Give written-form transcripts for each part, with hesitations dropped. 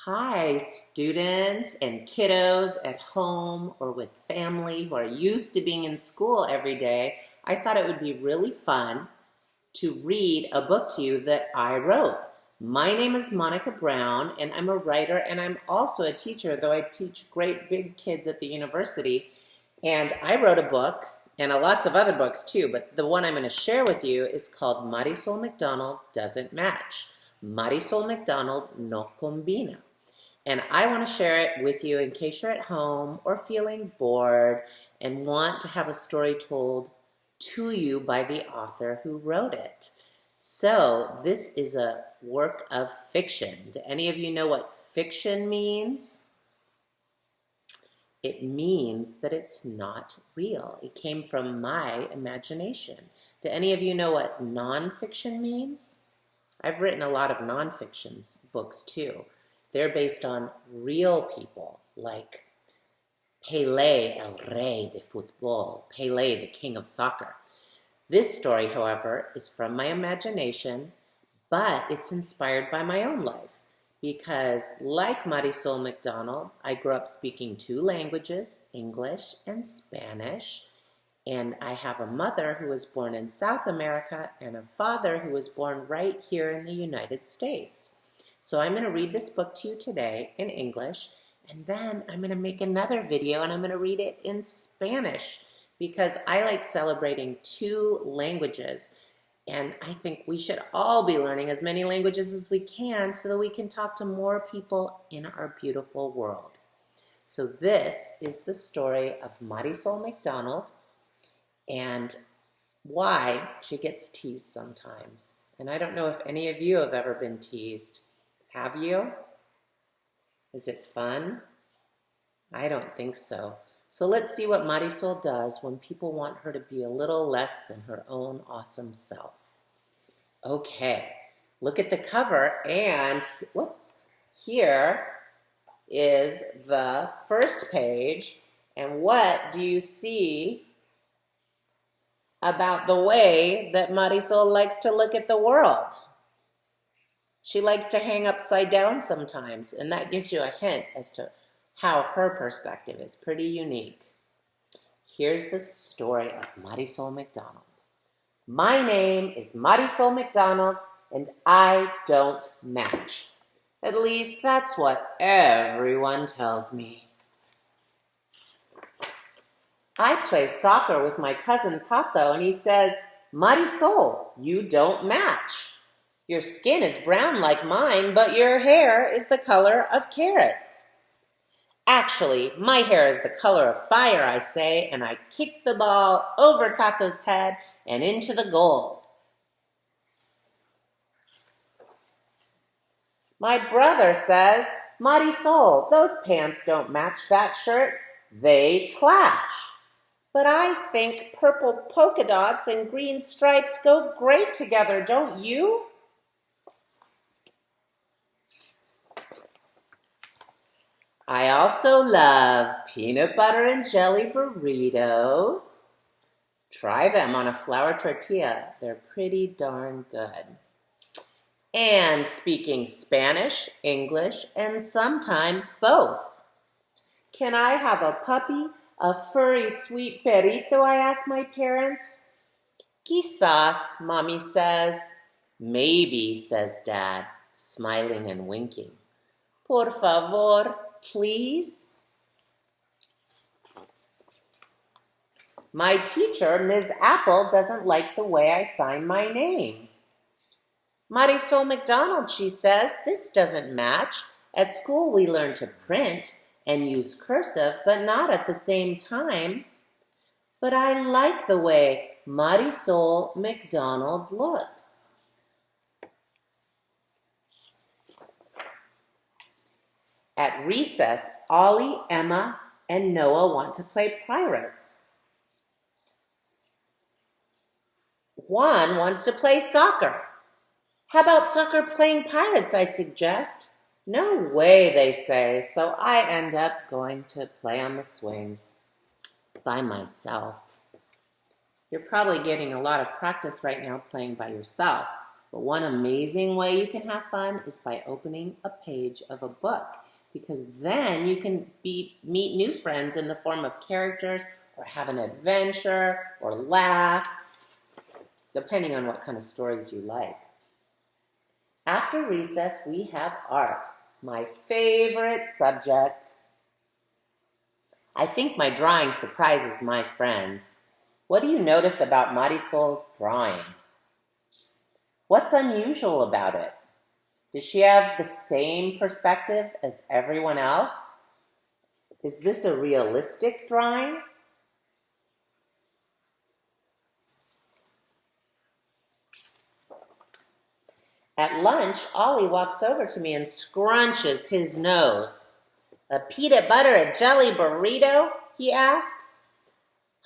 Hi, students and kiddos at home or with family who are used to being in school every day. I thought it would be really fun to read a book to you that I wrote. My name is Monica Brown, and I'm a writer, and I'm also a teacher, though I teach great big kids at the university. And I wrote a book, and lots of other books too, but the one I'm going to share with you is called Marisol McDonald Doesn't Match. Marisol McDonald no combina. And I want to share it with you in case you're at home or feeling bored and want to have a story told to you by the author who wrote it. So this is a work of fiction. Do any of you know what fiction means? It means that it's not real. It came from my imagination. Do any of you know what nonfiction means? I've written a lot of nonfiction books too. They're based on real people, like Pelé, el rey de fútbol, Pelé, the king of soccer. This story, however, is from my imagination, but it's inspired by my own life because, like Marisol McDonald, I grew up speaking two languages, English and Spanish, and I have a mother who was born in South America and a father who was born right here in the United States. So I'm going to read this book to you today in English, and then I'm going to make another video and I'm going to read it in Spanish because I like celebrating two languages, and I think we should all be learning as many languages as we can so that we can talk to more people in our beautiful world. So this is the story of Marisol McDonald and why she gets teased sometimes. And I don't know if any of you have ever been teased. Have you? Is it fun? I don't think so. So let's see what Marisol does when people want her to be a little less than her own awesome self. Okay, look at the cover, and whoops, here is the first page. And what do you see about the way that Marisol likes to look at the world? She likes to hang upside down sometimes, and that gives you a hint as to how her perspective is pretty unique. Here's the story of Marisol McDonald. My name is Marisol McDonald, and I don't match. At least that's what everyone tells me. I play soccer with my cousin Pato, and he says, Marisol, you don't match. Your skin is brown like mine, but your hair is the color of carrots. Actually, my hair is the color of fire, I say, and I kick the ball over Tato's head and into the goal. My brother says, Marisol, those pants don't match that shirt. They clash. But I think purple polka dots and green stripes go great together, don't you? I also love peanut butter and jelly burritos. Try them on a flour tortilla. They're pretty darn good. And speaking Spanish, English, and sometimes both. Can I have a puppy, a furry, sweet perrito, I ask my parents. Quizás, Mommy says. Maybe, says Dad, smiling and winking. Por favor, please? My teacher, Ms. Apple, doesn't like the way I sign my name. Marisol McDonald, she says, this doesn't match. At school we learn to print and use cursive, but not at the same time. But I like the way Marisol McDonald looks. At recess, Ollie, Emma, and Noah want to play pirates. Juan wants to play soccer. How about soccer playing pirates, I suggest. No way, they say, so I end up going to play on the swings by myself. You're probably getting a lot of practice right now playing by yourself, But one amazing way you can have fun is by opening a page of a book, because then you can meet new friends in the form of characters, or have an adventure, or laugh, depending on what kind of stories you like. After recess, we have art, my favorite subject. I think my drawing surprises my friends. What do you notice about Marisol's drawing? What's unusual about it? Does she have the same perspective as everyone else? Is this a realistic drawing? At lunch, Ollie walks over to me and scrunches his nose. "A peanut butter and jelly burrito?" he asks.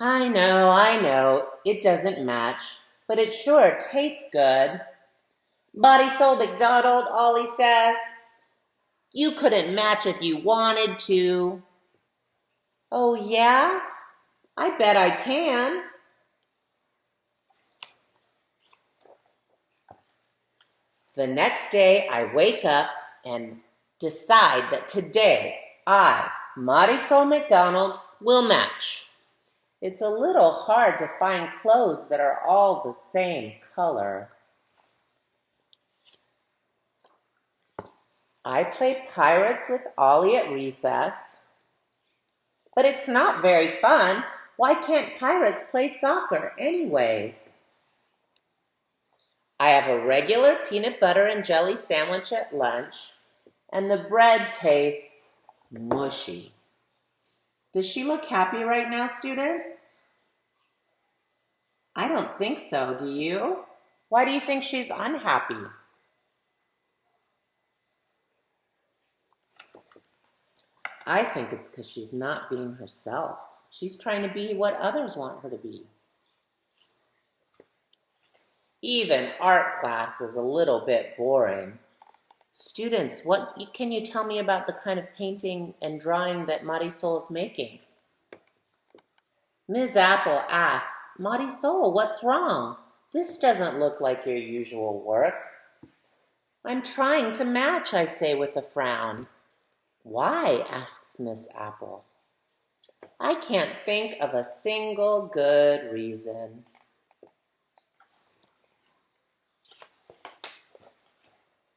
I know, it doesn't match, but it sure tastes good. Marisol McDonald, Ollie says. You couldn't match if you wanted to. Oh yeah? I bet I can. The next day, I wake up and decide that today, I, Marisol McDonald, will match. It's a little hard to find clothes that are all the same color. I play pirates with Ollie at recess. But it's not very fun. Why can't pirates play soccer anyways? I have a regular peanut butter and jelly sandwich at lunch, and the bread tastes mushy. Does she look happy right now, students? I don't think so, do you? Why do you think she's unhappy? I think it's because she's not being herself. She's trying to be what others want her to be. Even art class is a little bit boring. Students, what can you tell me about the kind of painting and drawing that Marisol is making? Ms. Apple asks, Marisol, what's wrong? This doesn't look like your usual work. I'm trying to match, I say with a frown. Why? Asks Miss Apple. I can't think of a single good reason.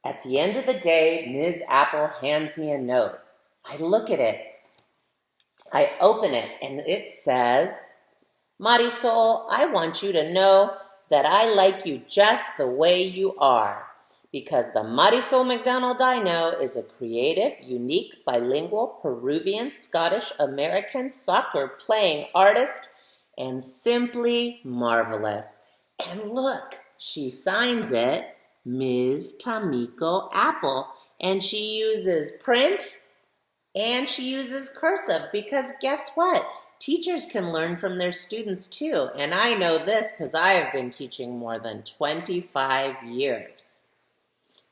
At the end of the day, Ms. Apple hands me a note. I look at it. I open it, and it says, Marisol, I want you to know that I like you just the way you are, because the Marisol McDonald I know is a creative, unique, bilingual, Peruvian, Scottish, American soccer-playing artist, and simply marvelous. And look, she signs it, Ms. Tamiko Apple, and she uses print and she uses cursive, because guess what? Teachers can learn from their students too, and I know this because I have been teaching more than 25 years.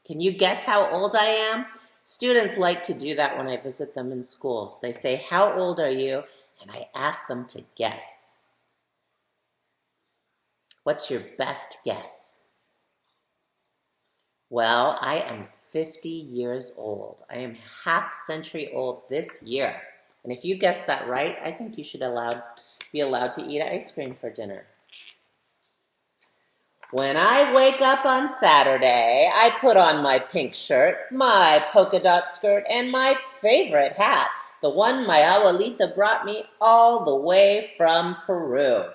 Can you guess how old I am? Students like to do that when I visit them in schools. They say, how old are you? And I ask them to guess. What's your best guess? Well, I am 50 years old. I am half century old this year. And if you guessed that right, I think you should be allowed to eat ice cream for dinner. When I wake up on Saturday, I put on my pink shirt, my polka dot skirt, and my favorite hat, the one my abuelita brought me all the way from Peru.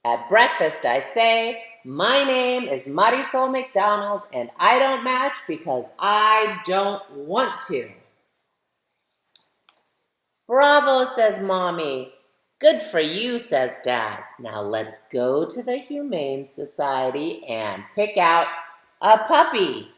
At breakfast, I say, my name is Marisol McDonald, and I don't match because I don't want to. Bravo, says Mommy. Good for you, says Dad. Now let's go to the Humane Society and pick out a puppy.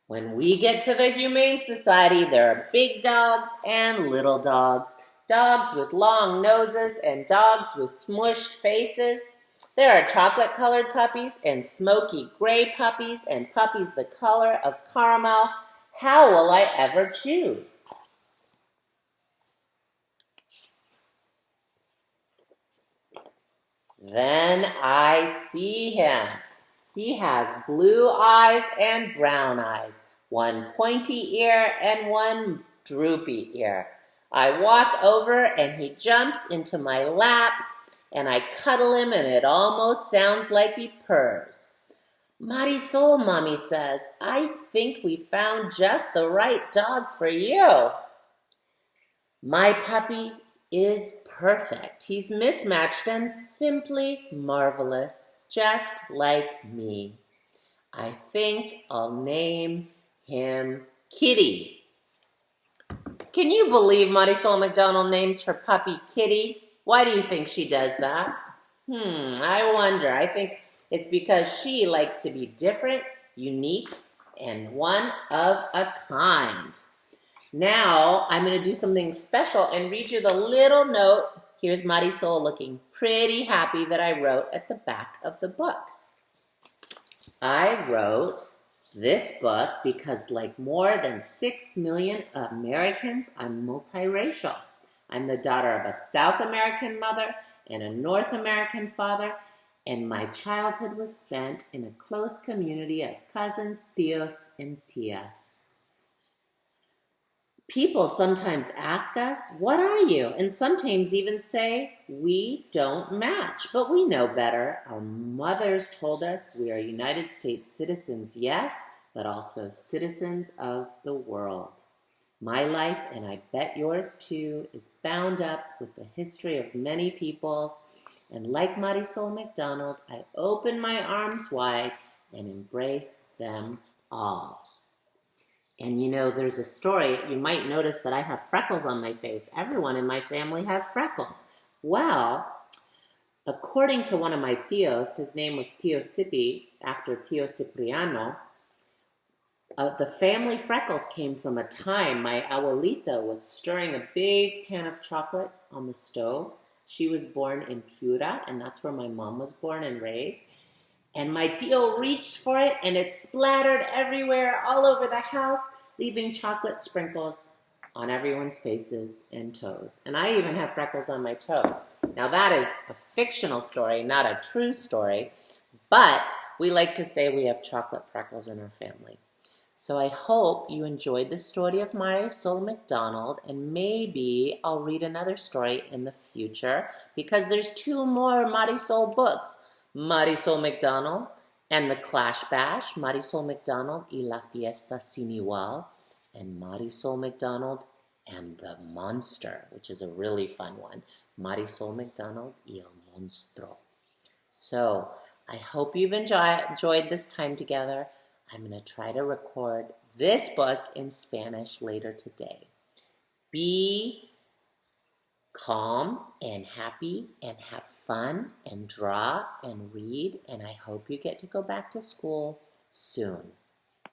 When we get to the Humane Society, there are big dogs and little dogs. Dogs with long noses and dogs with smushed faces. There are chocolate-colored puppies and smoky gray puppies and puppies the color of caramel. How will I ever choose? Then I see him. He has blue eyes and brown eyes, one pointy ear and one droopy ear. I walk over and he jumps into my lap and I cuddle him and it almost sounds like he purrs. Marisol, Mommy says, I think we found just the right dog for you. My puppy is perfect. He's mismatched and simply marvelous, just like me. I think I'll name him Kitty. Can you believe Marisol McDonald names her puppy Kitty? Why do you think she does that? I wonder. I think it's because she likes to be different, unique, and one of a kind. Now, I'm going to do something special and read you the little note. Here's Marisol looking pretty happy that I wrote at the back of the book. I wrote this book because, like more than 6 million Americans, I'm multiracial. I'm the daughter of a South American mother and a North American father, and my childhood was spent in a close community of cousins, tios, and tias. People sometimes ask us, what are you? And sometimes even say, we don't match, but we know better. Our mothers told us we are United States citizens, yes, but also citizens of the world. My life, and I bet yours too, is bound up with the history of many peoples. And like Marisol McDonald, I open my arms wide and embrace them all. And you know, there's a story. You might notice that I have freckles on my face. Everyone in my family has freckles. Well, according to one of my tios, his name was Tio Sipi, after Tio Cipriano, the family freckles came from a time my abuelita was stirring a big pan of chocolate on the stove. She was born in Piura, and that's where my mom was born and raised. And my tio reached for it, and it splattered everywhere, all over the house, leaving chocolate sprinkles on everyone's faces and toes. And I even have freckles on my toes. Now, that is a fictional story, not a true story, but we like to say we have chocolate freckles in our family. So I hope you enjoyed the story of Marisol McDonald, and maybe I'll read another story in the future, because there's 2 more Marisol books. Marisol McDonald and the Clash Bash, Marisol McDonald y la Fiesta Sin Igual, and Marisol McDonald and the Monster, which is a really fun one, Marisol McDonald y el Monstruo. So I hope you've enjoyed this time together. I'm going to try to record this book in Spanish later today. Be calm and happy and have fun and draw and read, and I hope you get to go back to school soon.